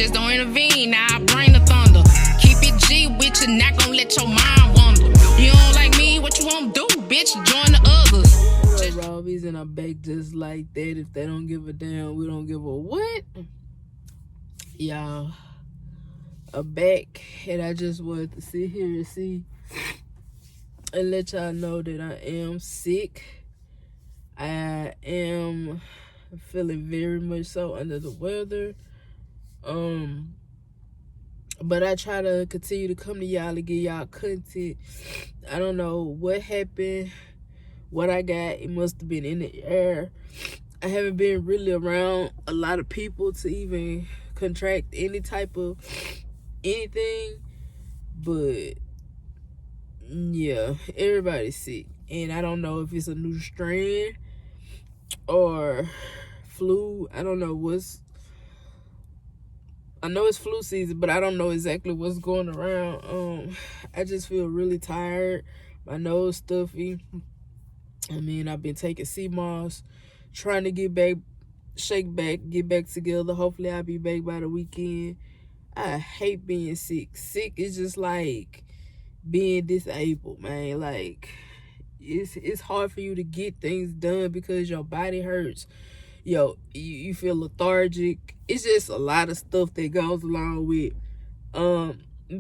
just don't intervene. Now I bring the thunder. Keep it G with you, not gonna let your mind wander. You don't like me, what you won't do, bitch? Join the others. Robbie's and I'm back just like that. If they don't give a damn, we don't give a what. Y'all, I'm back, and I just wanted to sit here and see and let y'all know that I am sick. I am feeling very much so under the weather. But I try to continue to come to y'all and give y'all content. I don't know what happened, what I got. It must have been in the air. I haven't been really around a lot of people to even contract any type of anything. But yeah, everybody's sick. And I don't know if it's a new strain or flu. I don't know I know it's flu season, but I don't know exactly what's going around. I just feel really tired. My nose stuffy. I mean, I've been taking sea moss, trying to get back, shake back, get back together. Hopefully I'll be back by the weekend. I hate being sick. Sick is just like being disabled, man. Like, it's hard for you to get things done because your body hurts. You feel lethargic. It's just a lot of stuff that goes along with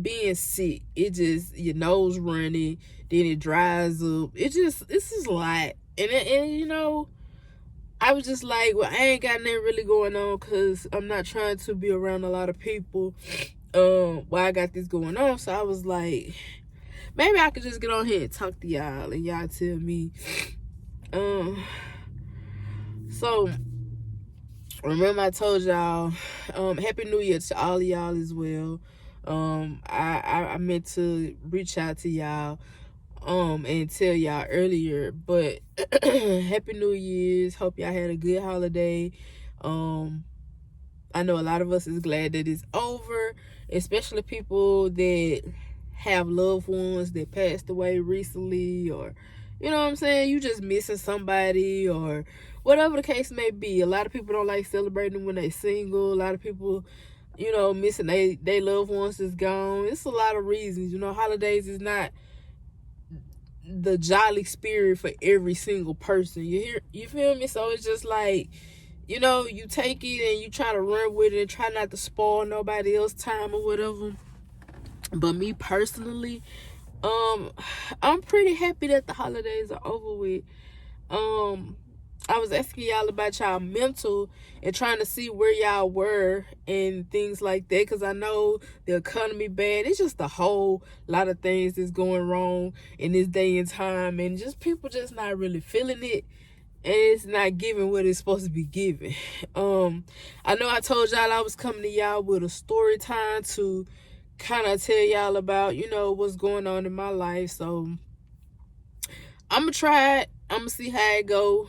being sick. It just, your nose running, then it dries up. It's just a lot. And you know, I was just like, well, I ain't got nothing really going on because I'm not trying to be around a lot of people while I got this going on. So I was like, maybe I could just get on here and talk to y'all and y'all tell me. So remember I told y'all, Happy New Year to all of y'all as well. I meant to reach out to y'all and tell y'all earlier, but Happy New Year's. Hope y'all had a good holiday. I know a lot of us is glad that it's over, especially people that have loved ones that passed away recently, or you know what I'm saying, you just missing somebody or whatever the case may be. A lot of people don't like celebrating when they single. A lot of people, you know, missing they loved ones is gone. It's a lot of reasons. You know, holidays is not the jolly spirit for every single person. You feel me? So it's just like, you know, you take it and you try to run with it and try not to spoil nobody else's time or whatever. But me personally, I'm pretty happy that the holidays are over with. I was asking y'all about y'all mental and trying to see where y'all were and things like that, because I know the economy bad. It's just a whole lot of things that's going wrong in this day and time, and just people just not really feeling it, and it's not giving what it's supposed to be giving. I know I told y'all I was coming to y'all with a story time to kind of tell y'all about, you know, what's going on in my life. So I'm gonna try it. I'm gonna see how it go.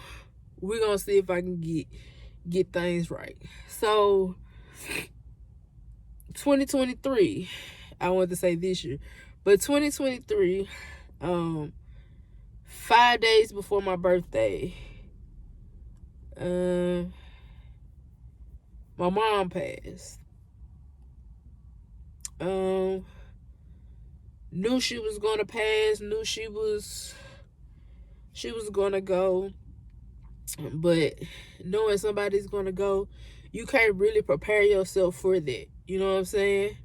We're gonna see if I can get things right. So 2023, I wanted to say this year, but 2023, 5 days before my birthday, my mom passed. Knew she was gonna pass, knew she was gonna go, but knowing somebody's gonna go, you can't really prepare yourself for that. You know what I'm saying?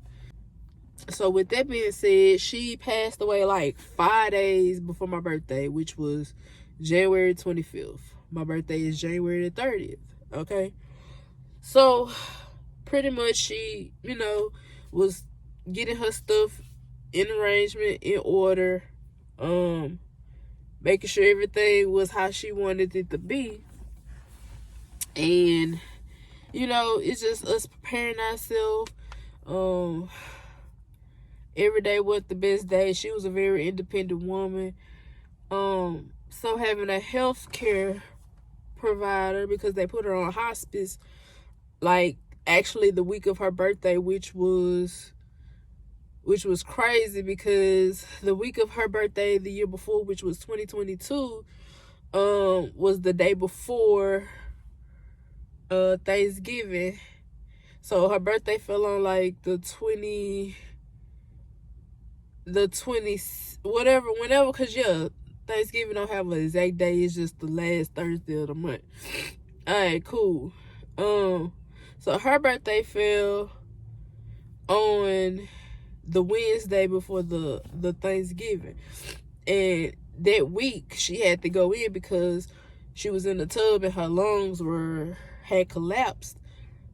So with that being said, she passed away like 5 days before my birthday, which was January 25th. My birthday is January the 30th. Okay, so pretty much she, you know, was getting her stuff in arrangement, in order, making sure everything was how she wanted it to be. And you know, it's just us preparing ourselves. Every day was the best day. She was a very independent woman. So having a health care provider, because they put her on hospice, like actually the week of her birthday, which was crazy, because the week of her birthday the year before, which was 2022, was the day before Thanksgiving. So her birthday fell on like the 20, whenever, because yeah, Thanksgiving don't have an exact day. It's just the last Thursday of the month. All right, cool. So her birthday fell on the Wednesday before the Thanksgiving, and that week she had to go in because she was in the tub and her lungs had collapsed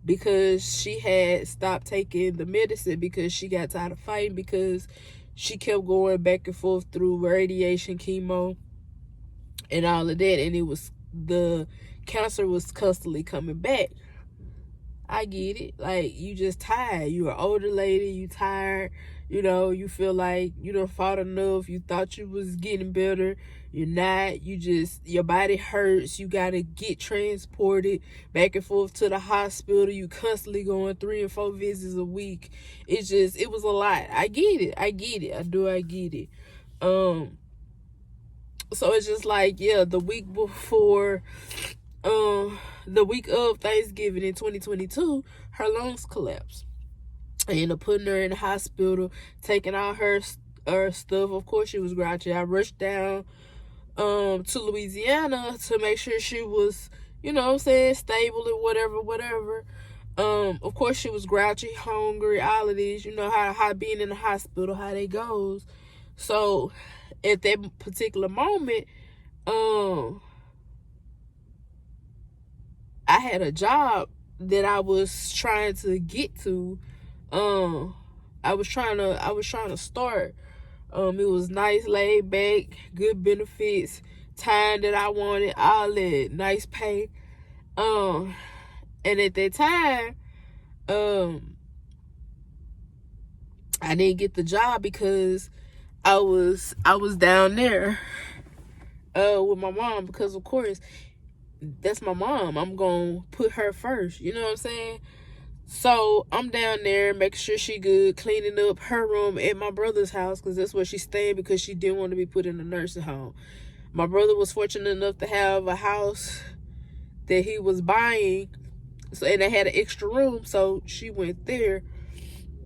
because she had stopped taking the medicine because she got tired of fighting, because she kept going back and forth through radiation, chemo, and all of that, and the cancer was constantly coming back. I get it. Like, you just tired. You're an older lady. You tired. You know, you feel like you done fought enough. You thought you was getting better. You're not. Your body hurts. You got to get transported back and forth to the hospital. You constantly going 3 and 4 visits a week. It was a lot. I get it. I get it. So it's just like, yeah, the week of Thanksgiving in 2022, her lungs collapsed. I ended up putting her in the hospital, taking all her stuff. Of course, she was grouchy. I rushed down to Louisiana to make sure she was, stable and whatever. Of course, she was grouchy, hungry, all of these. You know how being in the hospital, how that goes. So at that particular moment, I had a job that I was trying to get to. I was trying to start. It was nice, laid back, good benefits, time that I wanted, all that, nice pay. And at that time, I didn't get the job because I was down there with my mom, because of course that's my mom. I'm gonna put her first, you know what I'm saying? So I'm down there making sure she good, cleaning up her room at my brother's house, because that's where she's staying, because she didn't want to be put in a nursing home. My brother was fortunate enough to have a house that he was buying, and they had an extra room, so she went there.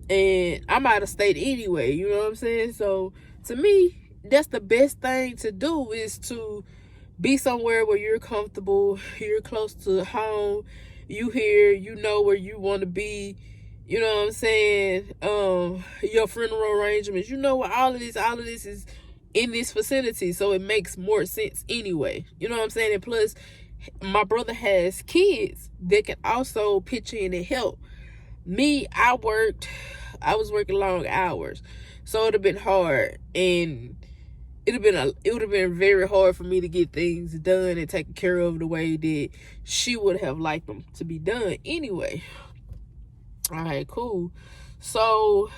And I'm out of state anyway, you know what I'm saying? So to me, that's the best thing to do, is to be somewhere where you're comfortable, you're close to home, you here, you know where you want to be, you know what I'm saying? Your funeral arrangements, you know where all of this is in this vicinity, so it makes more sense anyway, you know what I'm saying? And plus, my brother has kids that can also pitch in and help. Me, I was working long hours, so it'd have been hard, and it would have been very hard for me to get things done and taken care of the way that she would have liked them to be done anyway. All right, cool. So,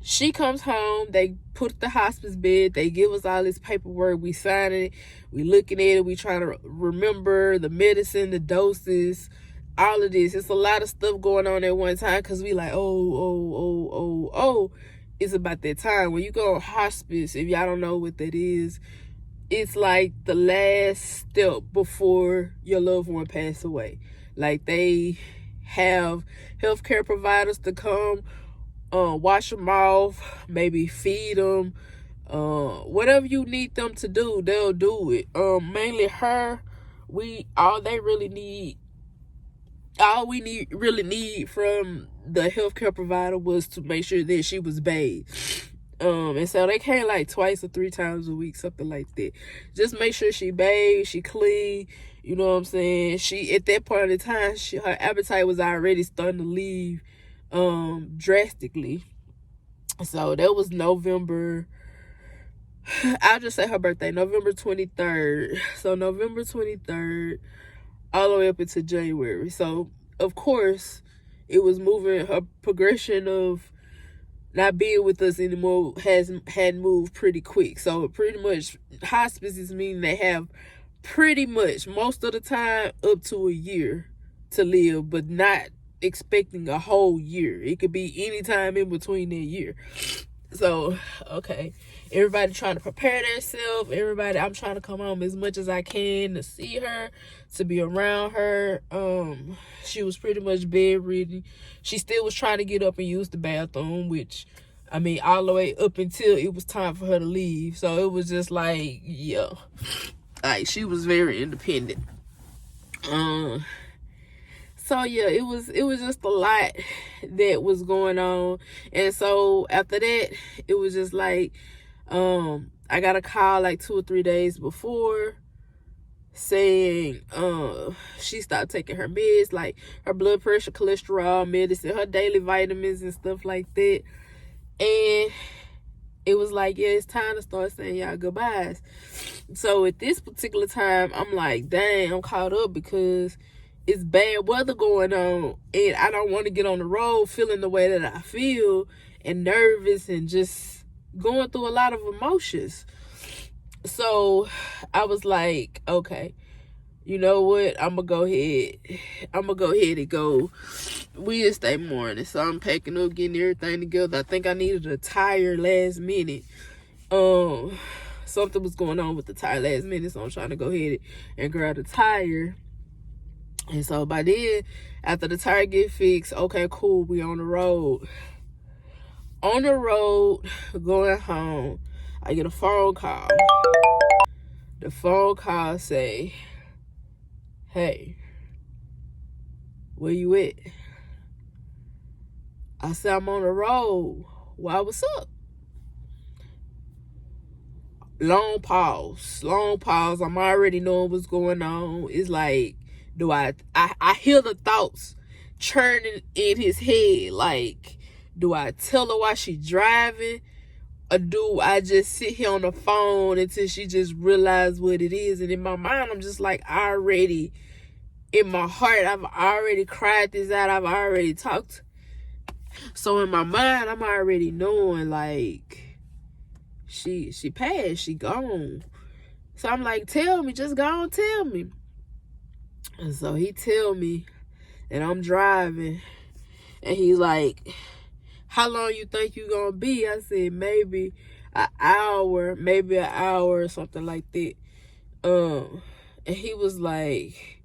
she comes home, they put the hospice bed, they give us all this paperwork, we sign it, we looking at it, we trying to remember the medicine, the doses, all of this. It's a lot of stuff going on at one time, because we like, it's about that time. When you go on hospice, if y'all don't know what that is, it's like the last step before your loved one pass away. Like, they have healthcare providers to come, wash them off, maybe feed them, whatever you need them to do, they'll do it. Mainly her, all we really need from the healthcare provider was to make sure that she was bathed. And so they came like 2 or 3 times a week, something like that. Just make sure she bathed, she clean, you know what I'm saying? She, at that point in time, her appetite was already starting to leave drastically. So that was November, I'll just say her birthday, November 23rd. So November 23rd, all the way up into January. So, of course, it was moving, her progression of not being with us anymore had moved pretty quick. So pretty much hospices mean they have pretty much most of the time up to a year to live, but not expecting a whole year. It could be any time in between that year. So, okay. Everybody trying to prepare themselves. Everybody, I'm trying to come home as much as I can to see her, to be around her. She was pretty much bedridden. She still was trying to get up and use the bathroom, which, I mean, all the way up until it was time for her to leave. So it was just like, yeah. Like, she was very independent. So yeah, it was just a lot that was going on. And so after that, it was just like, I got a call like 2 or 3 days before saying she stopped taking her meds, like her blood pressure, cholesterol medicine, her daily vitamins and stuff like that. And it was like, yeah, it's time to start saying y'all goodbyes. So at this particular time, I'm like, dang, I'm caught up because it's bad weather going on, and I don't want to get on the road feeling the way that I feel and nervous and just going through a lot of emotions. So I was like, okay, you know what? I'm gonna go ahead and go Wednesday morning. So I'm packing up, getting everything together. I think I needed a tire last minute. Something was going on with the tire last minute, so I'm trying to go ahead and grab a tire. And so by then, after the tire get fixed, okay, cool, we on the road. On the road, going home, I get a phone call. The phone call say, hey, where you at? I said, I'm on the road. Why, what's up? Long pause. I'm already knowing what's going on. It's like, I hear the thoughts churning in his head. Like, do I tell her why she driving? Or do I just sit here on the phone until she just realize what it is? And in my mind, I'm just like, in my heart, I've already cried this out. I've already talked. So in my mind, I'm already knowing, like, she passed, she gone. So I'm like, tell me, just go on, tell me. And so he tell me, and I'm driving, and he's like, how long you think you gonna be? I said, maybe an hour or something like that. And he was like,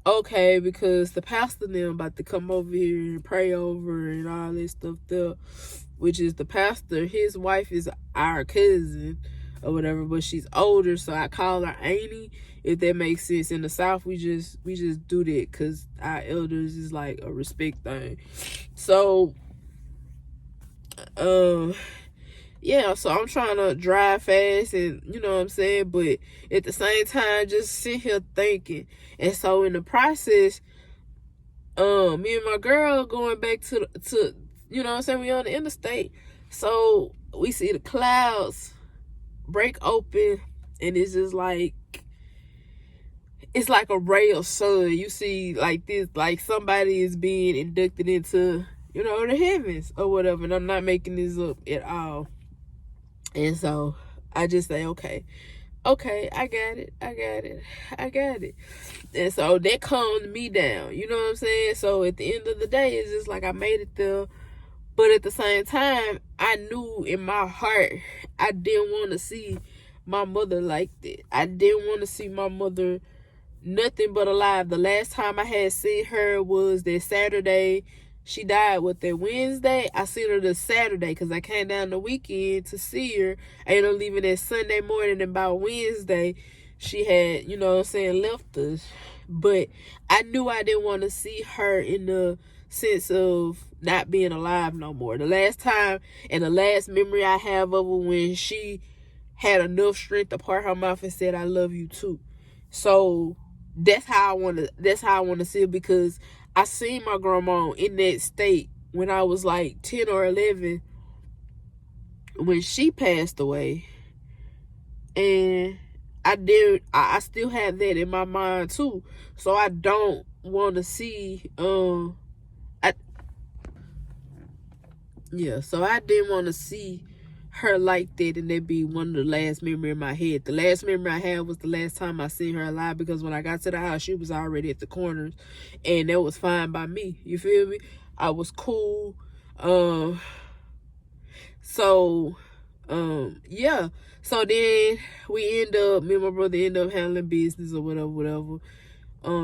okay, because the pastor and them about to come over here and pray over and all this stuff there, which is the pastor, his wife is our cousin or whatever, but she's older, so I call her Auntie, if that makes sense. In the South, we just do that because our elders is like a respect thing. So yeah, so I'm trying to drive fast, and you know what I'm saying, but at the same time just sit here thinking. And so in the process, me and my girl going back to you know what I'm saying, we on the interstate, so we see the clouds break open, and it's just like, it's like a ray of sun. You see like this, like somebody is being inducted into, you know, the heavens or whatever. And I'm not making this up at all. And so I just say, okay, I got it. And so that calmed me down, you know what I'm saying? So at the end of the day, it's just like I made it there. But at the same time, I knew in my heart, I didn't want to see my mother like that. I didn't want to see my mother nothing but alive. The last time I had seen her was that Saturday. She died with that Wednesday. I seen her the Saturday because I came down the weekend to see her. I ended up leaving that Sunday morning, and by Wednesday, she had, you know what I'm saying, left us. But I knew I didn't want to see her in the sense of not being alive no more. The last time and the last memory I have of her, when she had enough strength to part her mouth and said, I love you too. So that's how I want to see it, because I seen my grandma in that state when I was like 10 or 11 when she passed away. And I still have that in my mind too. So I don't want to see, so I didn't want to see her like that, and that be one of the last memory in my head. The last memory I had was the last time I seen her alive, because when I got to the house, she was already at the corners, and that was fine by me. You feel me? I was cool. So So, yeah. So then me and my brother end up handling business or whatever.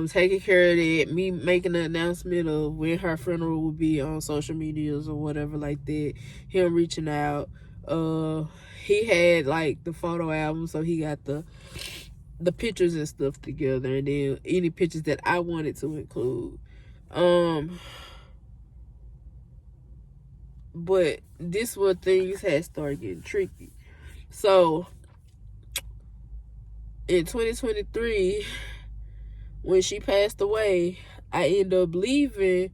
Taking care of that, me making the announcement of when her funeral will be on social medias or whatever like that, him reaching out. He had like the photo album, so he got the pictures and stuff together, and then any pictures that I wanted to include. But this where things had started getting tricky. So in 2023, when she passed away, I ended up leaving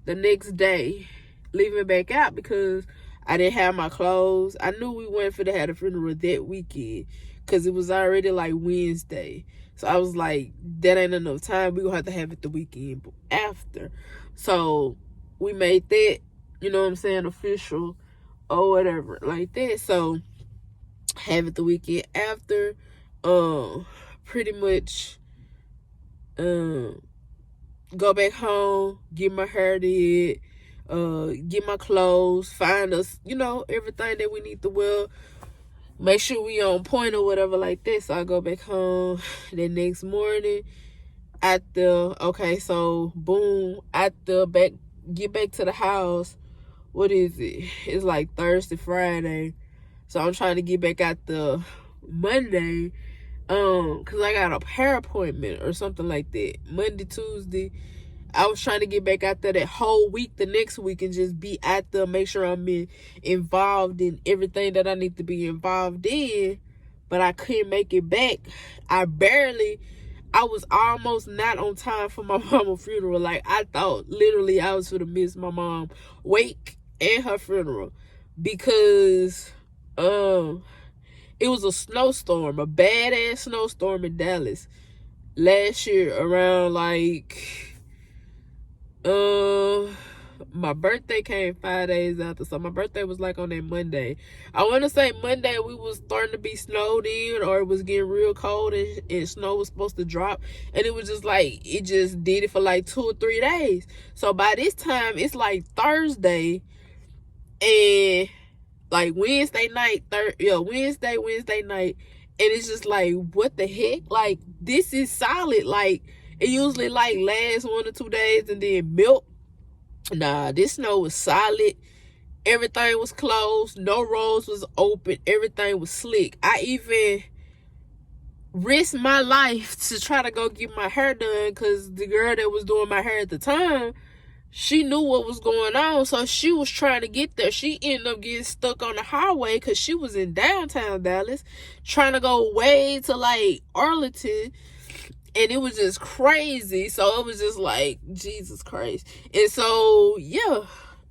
the next day, leaving back out because I didn't have my clothes. I knew we went for to have a funeral that weekend because it was already like Wednesday. So I was like, that ain't enough time. We're going to have it the weekend after. So we made that, you know what I'm saying, official or whatever like that. So have it the weekend after. Pretty much go back home, get my hair did, get my clothes, find us, you know, everything that we need to wear, make sure we on point or whatever like that. So I go back home the next morning boom, get back to the house. What is it? It's like Thursday, Friday. So I'm trying to get back out the Monday, because I got a hair appointment or something like that. Monday, Tuesday. I was trying to get back out there that whole week, the next week, and just be out there, make sure I'm involved in everything that I need to be involved in. But I couldn't make it back. I was almost not on time for my mama's funeral. Like, I thought literally I was going to miss my mom's wake and her funeral because it was a snowstorm, a badass snowstorm in Dallas last year around like my birthday came 5 days after. So my birthday was like on that Monday. I want to say Monday we was starting to be snowed in, or it was getting real cold and snow was supposed to drop, and it was just like, it just did it for like 2 or 3 days. So by this time it's like Thursday and like Wednesday night, Wednesday night, and it's just like, what the heck? Like, this is solid. Like, it usually like lasts 1 or 2 days and then melt. Nah, this snow was solid. Everything was closed. No roads was open. Everything was slick. I even risked my life to try to go get my hair done because the girl that was doing my hair at the time, she knew what was going on, so she was trying to get there. She ended up getting stuck on the highway because she was in downtown Dallas trying to go way to like Arlington, and it was just crazy. So it was just like, Jesus Christ. And so yeah,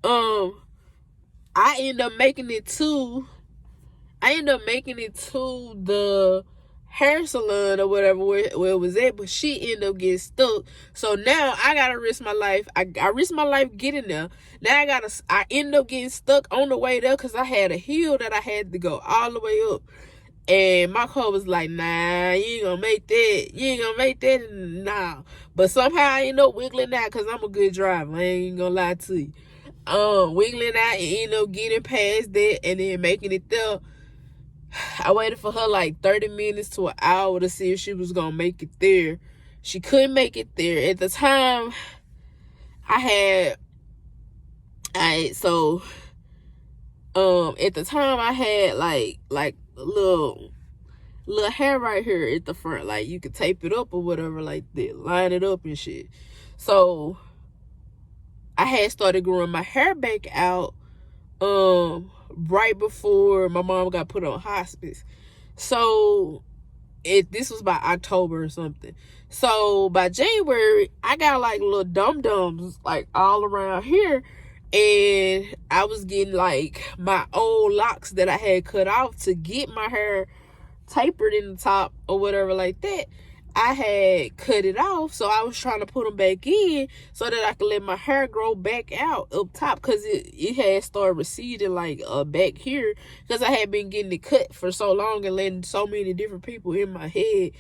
I ended up making it to the hair salon or whatever where it was at, but she ended up getting stuck. So now I gotta risk my life. I risked my life getting there. Now I ended up getting stuck on the way there because I had a hill that I had to go all the way up. And my car was like, nah, you ain't gonna make that. Nah. But somehow I ended up wiggling out because I'm a good driver. I ain't gonna lie to you. Wiggling out and ended up getting past that and then making it there. I waited for her like 30 minutes to an hour to see if she was gonna make it there. She couldn't make it there. At the time, at the time I had like a little hair right here at the front. Like, you could tape it up or whatever like that. Line it up and shit. So I had started growing my hair back out right before my mom got put on hospice. So this was by October or something. So by January, I got like little dum-dums like all around here, and I was getting like my old locks that I had cut off to get my hair tapered in the top or whatever like that. I had cut it off, so I was trying to put them back in so that I could let my hair grow back out up top, because it had started receding like back here, because I had been getting it cut for so long and letting so many different people in my head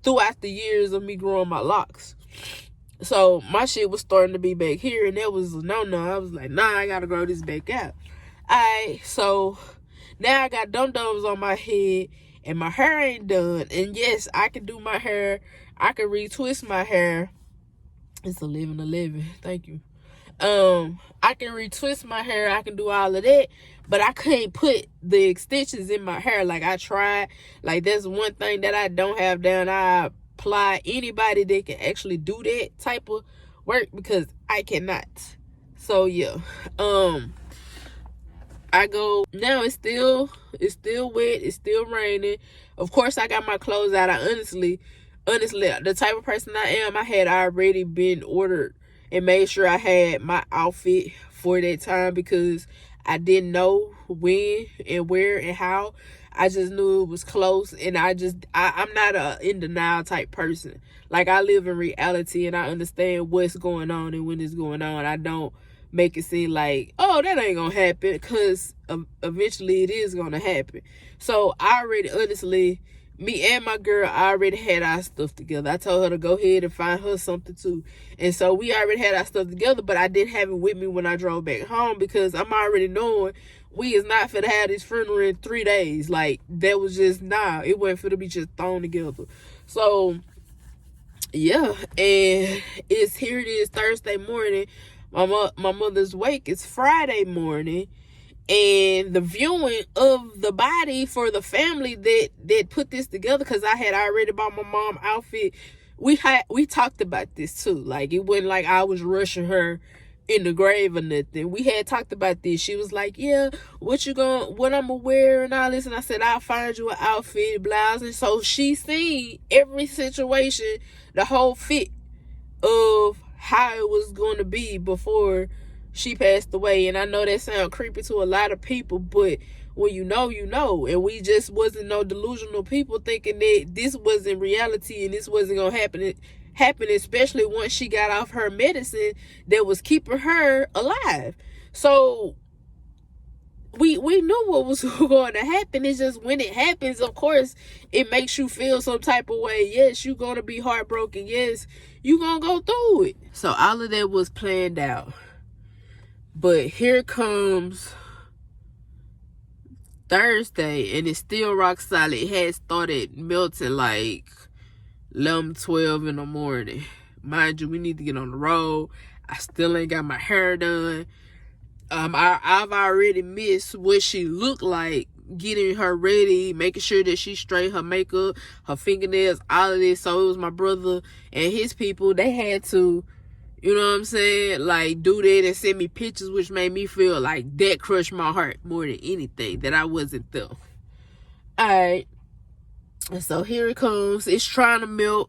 throughout the years of me growing my locks. So my shit was starting to be back here, and that was no. I was like, nah, I gotta grow this back out. Alright, so now I got dum-dums on my head and my hair ain't done. And yes, I can do my hair. I can retwist my hair. It's 11:11. Thank you. I can retwist my hair. I can do all of that. But I can't put the extensions in my hair. Like, I tried. Like, that's one thing that I don't have down. I apply anybody that can actually do that type of work because I cannot. So, yeah. I go now. It's still wet. It's still raining. Of course, I got my clothes out. I honestly, the type of person I am, I had already been ordered and made sure I had my outfit for that time because I didn't know when and where and how. I just knew it was close, and I'm not a in denial type person. Like, I live in reality and I understand what's going on and when it's going on. I don't make it seem like, oh, that ain't gonna happen, because eventually it is gonna happen. So I already, honestly, me and my girl already had our stuff together. I told her to go ahead and find her something too. And so we already had our stuff together, but I didn't have it with me when I drove back home because I'm already knowing we is not finna have this funeral in 3 days. Like, that was just, it wasn't finna be just thrown together. So, yeah, and here it is, Thursday morning. My mother's wake is Friday morning, and the viewing of the body for the family that put this together, because I had already bought my mom outfit. We talked about this too. Like, it wasn't like I was rushing her in the grave or nothing. We had talked about this. She was like, yeah, what I'm gonna wear and all this, and I said, I'll find you an outfit, blouse. And so she seen every situation, the whole fit of how it was going to be before she passed away. And I know that sounds creepy to a lot of people, but when you know, you know. And we just wasn't no delusional people thinking that this wasn't reality and this wasn't going to happen, especially once she got off her medicine that was keeping her alive. So we knew what was going to happen. It's just when it happens, of course, it makes you feel some type of way. Yes, you're going to be heartbroken. Yes, you're going to go through it. So all of that was planned out. But here comes Thursday, and it's still rock solid. It had started melting like 11, 12 in the morning. Mind you, we need to get on the road. I still ain't got my hair done. I've already missed what she looked like, getting her ready, making sure that she's straight, her makeup, her fingernails, all of this. So it was my brother and his people. They had to, you know what I'm saying, like, do that and send me pictures, which made me feel like that crushed my heart more than anything, that I wasn't there. Alright. And so here it comes. It's trying to melt.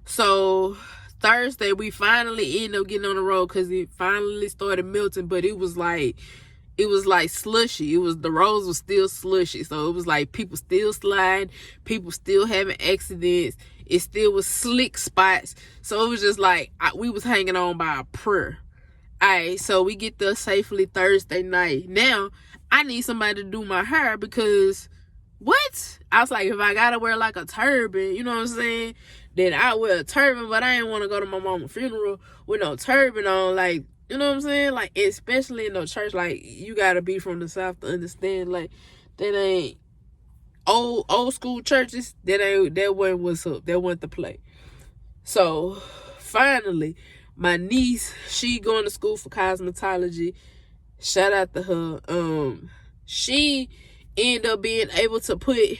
So Thursday, we finally ended up getting on the road because it finally started melting, but it was like slushy. The roads was still slushy. So it was like people still sliding, people still having accidents. It still was slick spots. So it was just like we was hanging on by a prayer. Alright, so we get there safely Thursday night. Now, I need somebody to do my hair because what? I was like, if I gotta wear like a turban, you know what I'm saying, then I wear a turban, but I didn't want to go to my mama's funeral with no turban on, like, you know what I'm saying? Like, especially in no church, like, you gotta be from the South to understand, like, that ain't old school churches, that wasn't what's up, that wasn't the play. So, finally, my niece, she going to school for cosmetology. Shout out to her. She ended up being able to put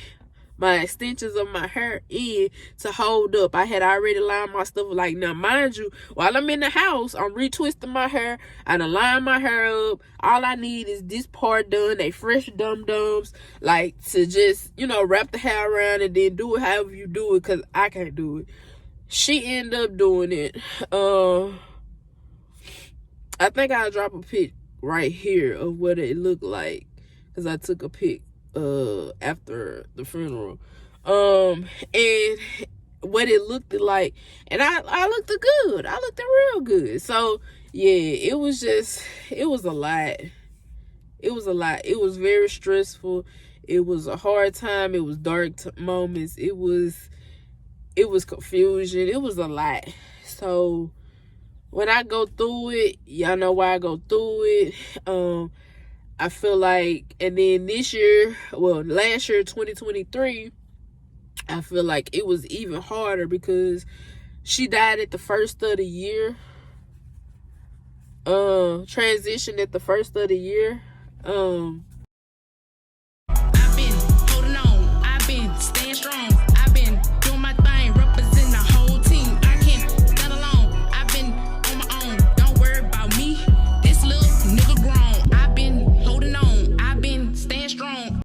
my extensions of my hair in to hold up. I had already lined my stuff. Like, now, mind you, while I'm in the house, I'm retwisting my hair. I done lined my hair up. All I need is this part done. They fresh dum-dums. Like, to just, wrap the hair around and then do it however you do it, because I can't do it. She ended up doing it. I think I'll drop a pic right here of what it looked like, because I took a pic after the funeral, and what it looked like, and I looked good. I looked real good. So yeah, it was a lot. It was very stressful. It was a hard time. It was dark moments. It was confusion. It was a lot. So when I go through it, y'all know why I go through it. I feel like, and then this year, well, last year, 2023, I feel like it was even harder because she died at the first of the year. Transitioned at the first of the year.